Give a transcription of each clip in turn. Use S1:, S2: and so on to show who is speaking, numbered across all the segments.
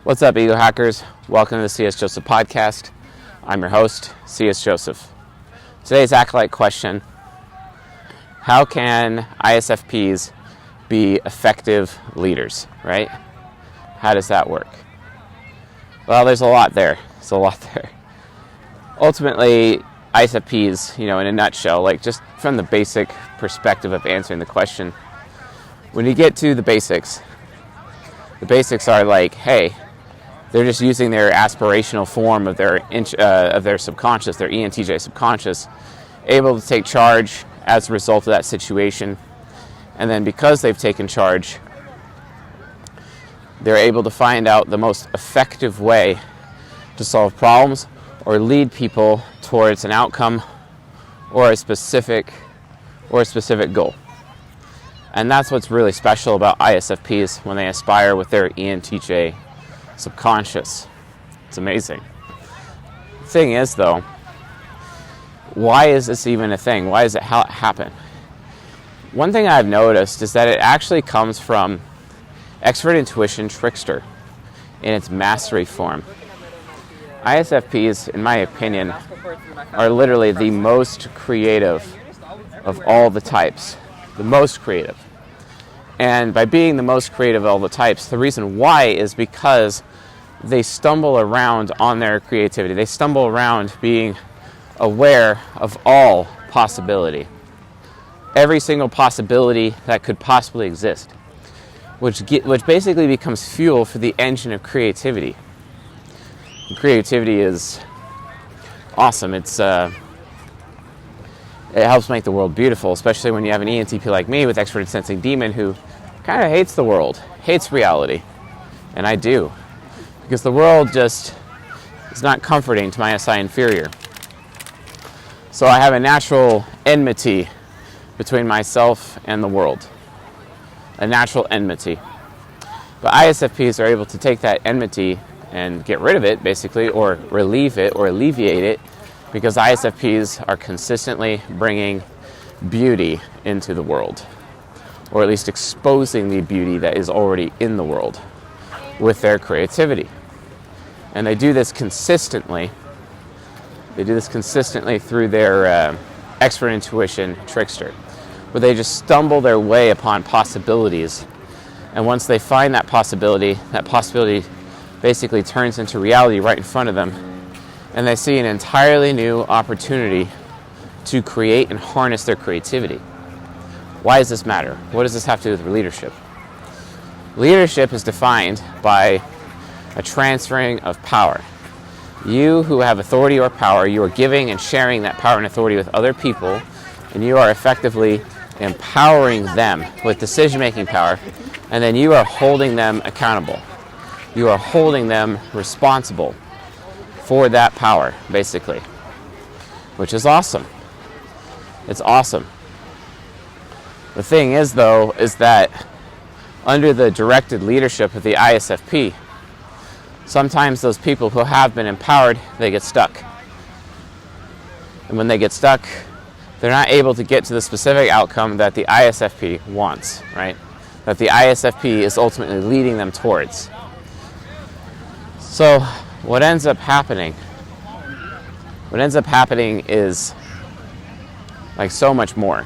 S1: What's up, Ego Hackers? Welcome to the C.S. Joseph Podcast. I'm your host, C.S. Joseph. Today's Acolyte question: how can ISFPs be effective leaders, right? How does that work? Well, there's a lot there. Ultimately, ISFPs, in a nutshell, just from the basic perspective of answering the question, when you get to the basics are hey, they're just using their aspirational form of their subconscious, their ENTJ subconscious, able to take charge as a result of that situation. And then because they've taken charge, they're able to find out the most effective way to solve problems or lead people towards an outcome or a specific goal. And that's what's really special about ISFPs when they aspire with their ENTJ subconscious. It's amazing. The thing is, though, why is this even a thing? Why does it happen? One thing I've noticed is that it actually comes from expert intuition trickster in its mastery form. ISFPs, in my opinion, are literally the most creative of all the types. The most creative. And by being the most creative of all the types, the reason why is because they stumble around on their creativity. They stumble around being aware of all possibility. Every single possibility that could possibly exist. Which basically becomes fuel for the engine of creativity. And creativity is awesome. It helps make the world beautiful, especially when you have an ENTP like me with expert sensing demon who kind of hates the world, hates reality. And I do. Because the world just is not comforting to my SI inferior. So I have a natural enmity between myself and the world. A natural enmity. But ISFPs are able to take that enmity and get rid of it, basically, or relieve it, or alleviate it, because ISFPs are consistently bringing beauty into the world, or at least exposing the beauty that is already in the world with their creativity. And they do this consistently. They do this consistently through their expert intuition trickster, where they just stumble their way upon possibilities. And once they find that possibility basically turns into reality right in front of them. And they see an entirely new opportunity to create and harness their creativity. Why does this matter? What does this have to do with leadership? Leadership is defined by a transferring of power. You who have authority or power, you are giving and sharing that power and authority with other people, and you are effectively empowering them with decision-making power, and then you are holding them accountable. You are holding them responsible for that power, basically, which is awesome. It's awesome. The thing is, though, is that under the directed leadership of the ISFP, sometimes those people who have been empowered, they get stuck. And when they get stuck, they're not able to get to the specific outcome that the ISFP wants, right? That the ISFP is ultimately leading them towards. So what ends up happening is so much more.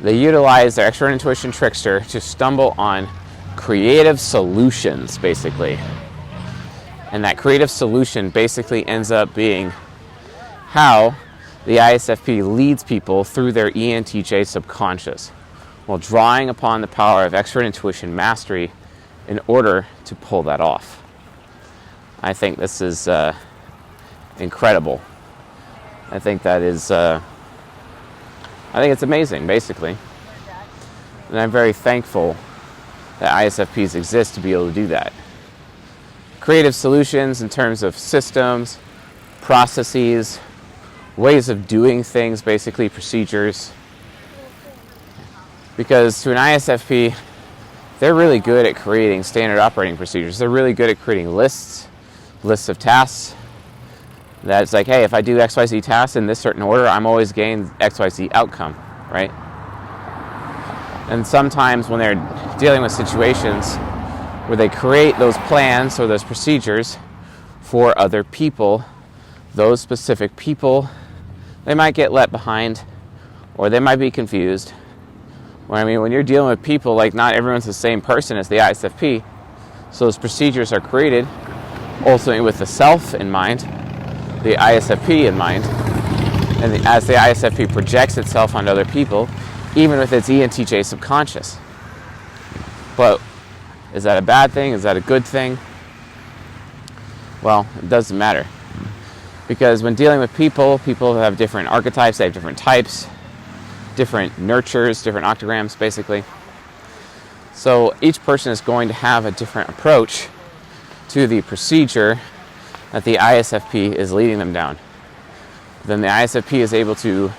S1: They utilize their expert intuition trickster to stumble on creative solutions, basically. And that creative solution basically ends up being how the ISFP leads people through their ENTJ subconscious, while drawing upon the power of expert intuition mastery in order to pull that off. I think this is incredible. I think it's amazing, basically. And I'm very thankful that ISFPs exist to be able to do that. Creative solutions in terms of systems, processes, ways of doing things, basically procedures. Because to an ISFP, they're really good at creating standard operating procedures. They're really good at creating lists of tasks. That's hey, if I do XYZ tasks in this certain order, I'm always getting XYZ outcome, right? And sometimes when they're dealing with situations where they create those plans or those procedures for other people. Those specific people, they might get left behind, or they might be confused. When you're dealing with people, like, not everyone's the same person as the ISFP, so those procedures are created ultimately with the self in mind, the ISFP in mind, and as the ISFP projects itself onto other people, even with its ENTJ subconscious. But is that a bad thing? Is that a good thing? Well, it doesn't matter. Because when dealing with people have different archetypes, they have different types, different nurtures, different octograms, basically. So each person is going to have a different approach to the procedure that the ISFP is leading them down. Then the ISFP is able to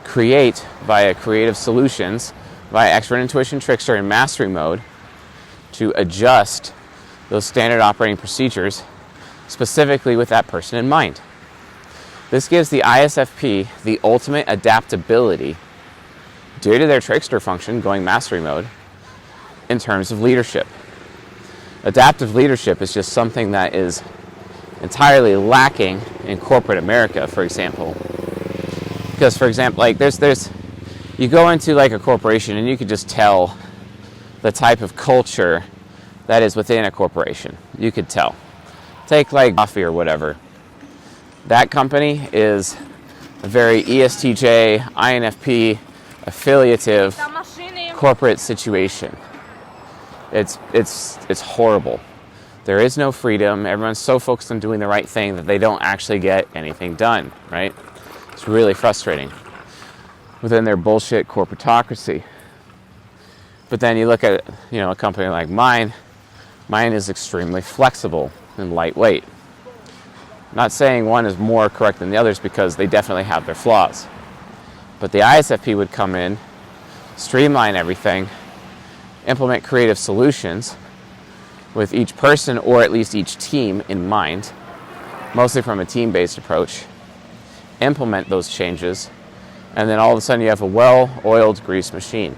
S1: create via creative solutions, via expert intuition, trickster, and mastery mode, to adjust those standard operating procedures specifically with that person in mind. This gives the ISFP the ultimate adaptability due to their trickster function going mastery mode in terms of leadership. Adaptive leadership is just something that is entirely lacking in corporate America, for example. Because, for example, like you go into like a corporation and you could just tell the type of culture that is within a corporation. You could tell. Take like coffee or whatever. That company is a very ESTJ, INFP, affiliative corporate situation. It's horrible. There is no freedom. Everyone's so focused on doing the right thing that they don't actually get anything done, right? It's really frustrating within their bullshit corporatocracy. But then you look at, a company like mine. Mine is extremely flexible and lightweight. Not saying one is more correct than the others, because they definitely have their flaws. But the ISFP would come in, streamline everything, implement creative solutions with each person, or at least each team, in mind, mostly from a team-based approach, implement those changes, and then all of a sudden you have a well-oiled grease machine.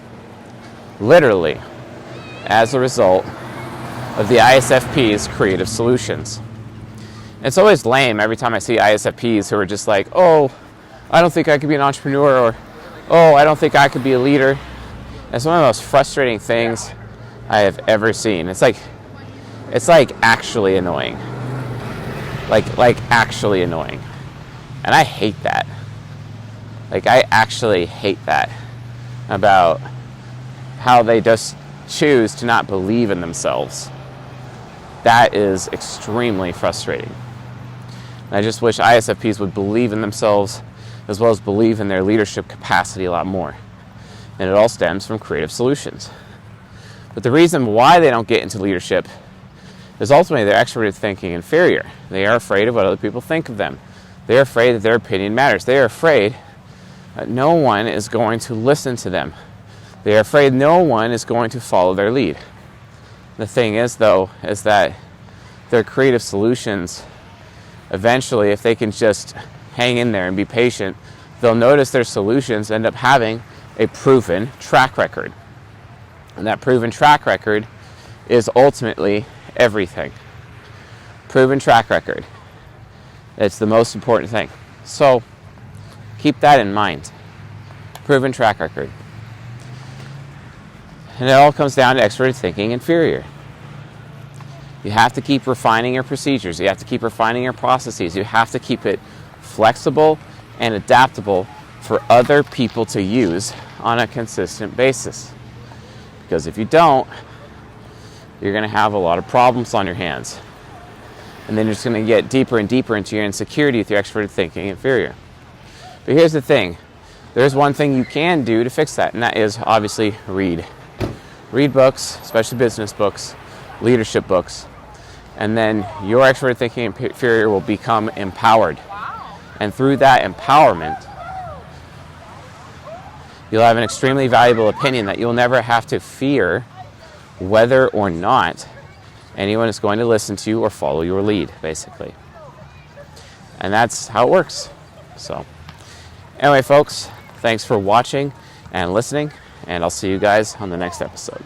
S1: Literally, as a result of the ISFP's creative solutions. It's always lame every time I see ISFPs who are just like, oh, I don't think I could be an entrepreneur, or, oh, I don't think I could be a leader. It's one of the most frustrating things I have ever seen. It's like actually annoying. Like actually annoying. And I hate that. Like, I actually hate that about how they just choose to not believe in themselves. That is extremely frustrating. And I just wish ISFPs would believe in themselves as well as believe in their leadership capacity a lot more. And it all stems from creative solutions. But the reason why they don't get into leadership is ultimately they're extroverted thinking inferior. They are afraid of what other people think of them. They are afraid that their opinion matters. They are afraid that no one is going to listen to them. They are afraid no one is going to follow their lead. The thing is, though, is that their creative solutions, eventually, if they can just hang in there and be patient, they'll notice their solutions end up having a proven track record. And that proven track record is ultimately everything. Proven track record. It's the most important thing. So keep that in mind. Proven track record. And it all comes down to extroverted thinking inferior. You have to keep refining your procedures. You have to keep refining your processes. You have to keep it flexible and adaptable for other people to use on a consistent basis. Because if you don't, you're going to have a lot of problems on your hands. And then you're just going to get deeper and deeper into your insecurity with your extroverted thinking inferior. But here's the thing. There's one thing you can do to fix that, and that is obviously read. Read books, especially business books, leadership books, and then your extroverted thinking inferior will become empowered. And through that empowerment, you'll have an extremely valuable opinion that you'll never have to fear whether or not anyone is going to listen to you or follow your lead, basically. And that's how it works. So, anyway, folks, thanks for watching and listening, and I'll see you guys on the next episode.